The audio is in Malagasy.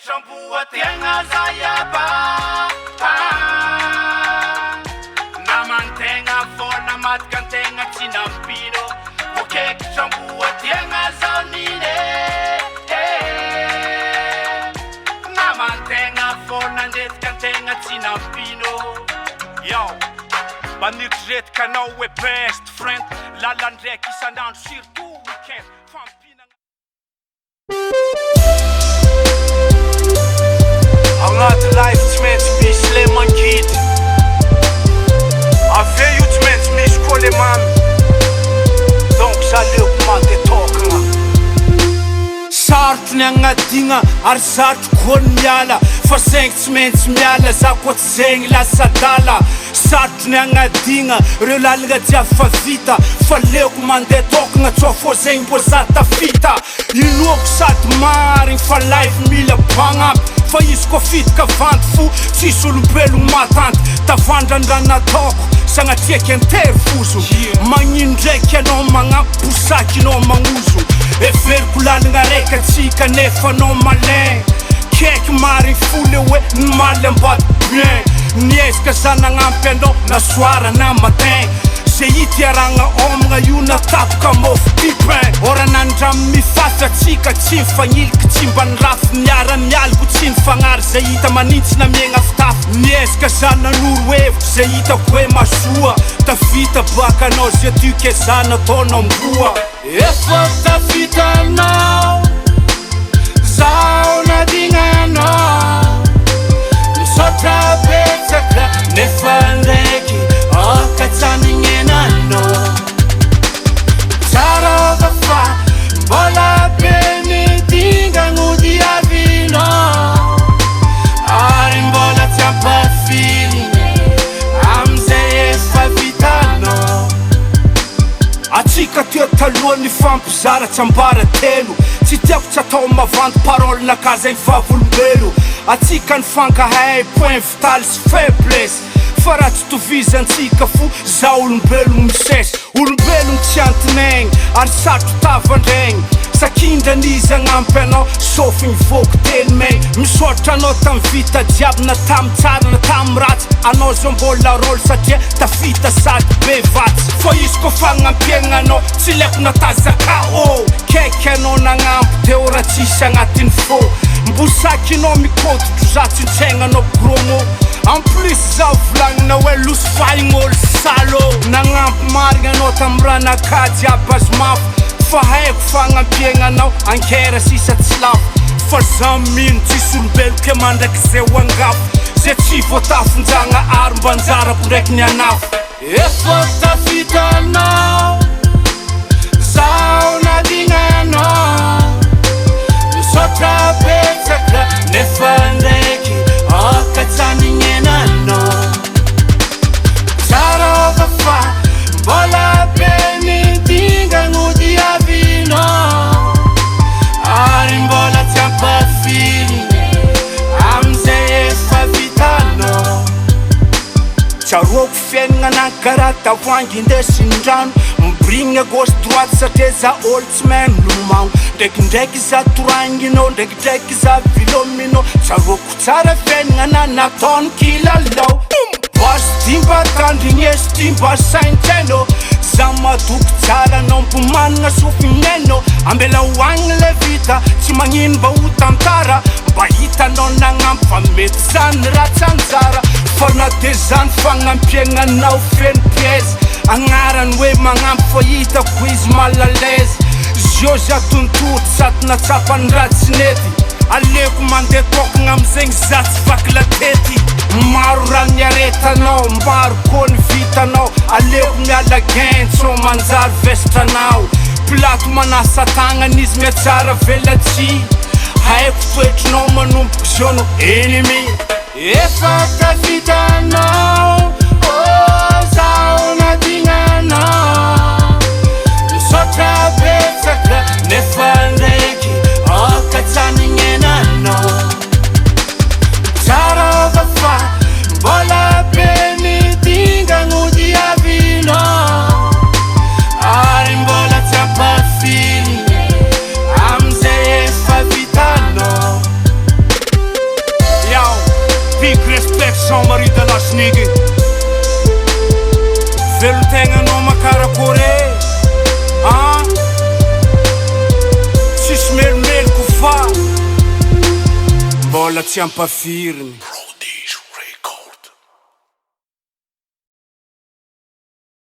Tramboa tegna zayaba namantegna vona matkantegna tsinampino vokeky tramboa tegna zaonine namantegna vona ndetikantegna tsinampino yo baniko retika anao hoe best friend lalandraiky isan'andro surtout weekend fampinagna agnaty life tsy maintsy misy le mangidy ave io tsy maintsy misy koa le mamy donc zaleoko mantetokagna sarotro ny agnadigna ary sarotro koa ny miala fa zegny tsy maintsy miala za koa tsy zegny lasa dala sarotro ny agnadigna reo lalagna jiaby fa vita fa leoko mandeha tokagna tsao fô zegny mbô za tafita inoako sady marigny fa life mila bagnampy fa izy koa fitaka vandy fo tsisy olombelogno matanty tavandrandraha nataoko sagnatiaky antery fozo magnino ndraiky anao magnampy bosaky anao magnozo everiko lalagna raiky atsika nefa anao malin kaiky marigny fo le hoe nimaly ambady bien niezaka za nagnampy anao na soara na matin ze itiaragna omagna io natapoka mofo tipin ora nandramy mifafy atsika tsy mifagniliky tsy mba nirafy miara mialiko tsy mifagnary zay hita manintsy na miegna fitafy niezaka za nanoro hevitry zay hitako hoe masoa tafita baka anao ze tike za nataonao mboa efa tafita anao zao nadigna anao misaotra betsaka nefa ndraiky akatsanignenanao tsarova fa mbola be nidingagno diavinao ary mbola tsy ampafiriny amizay efa vitanao atsika teo talohany fampizara tsy ambara telo tsy tiako tsy atao mavandy parole nakazay vavolombelo atsika ny fankahay point vital sy faiblesse fa raha tsy tovizantsika fo za olombelogno misesy olombelogno tsy antinegny ary satro tavandraigny sakindranizy agnampy anao sofigny voky telo megny misaotra anao tamy vita jiaby na tamy tsara na tamy ratsy anao zao mbola rôly satria tafita sady be vatsy fa izy koa fagnampiagna anao tsy laiko natazaka kaiky anao nagnampy teo raha tsisy agnatiny fô mbosaky anao mikototro za tsy ntsegna anao gromo en plus za volagnina hoe Lous-fah olo salo nagnampy marigna anao tamy raha nakajy aby azy mafy fa haiko fagnampiagna anao ankera sisa tsy lafo fa za mino tsisy olombelo ke mandraiky zay hoangafo ze tsy voatafinjagna ary mba anjarako ndraiky ny anafo efa tafita anao zao nadigna anao misaotra betsaka nefa ndraiky akatsanignenanao tsarova fa mbola be nidingagno diavinao ary mbola tsy ampafiriny amizay efa vitanao tsaroako fiaignana nankaraha tavoangy indesindrano mibrigny à gauche droite satria za olo tsy mahay milomagno ndraikindraiky za toragninao ndraikindraiky za vilominao tsaroako tsara fiaignana nataony kilalao basy dimba tandrignesy dimba saintrainao za madoky tsara anao mbo managna sofingnenao ambela hoagny le vita tsy magnino mba ho tantara mba hitanao nagnampy fa mety zany raha tsy anjara fa na de zany fagnampiagna anao feno pièze agnarany hoe magnampy fa hitako izy malalaise zio za tontoty sady natsapany raha tsy nety aleoko mandeha tokagna amizegny za tsy vaky latety maro raha niaretanao maro koa ny vitanao aleoko miala gentso manjary vestranao pilato manasa tagnany izy miatsara velatsy haiko toetrinao manomboky ziono ennemi efa tafitanao zao nadignanao misaotra betsaka nefa ndraiky akatsanignenanao tsarova fa mbola be nidingagno diavinao ary mbola tsy ampafiriny amizay efa vitanao Jean Marie de la Snigy Velotegna anao makarakory tsisy melomeloko fa mbola tsy ampafiriny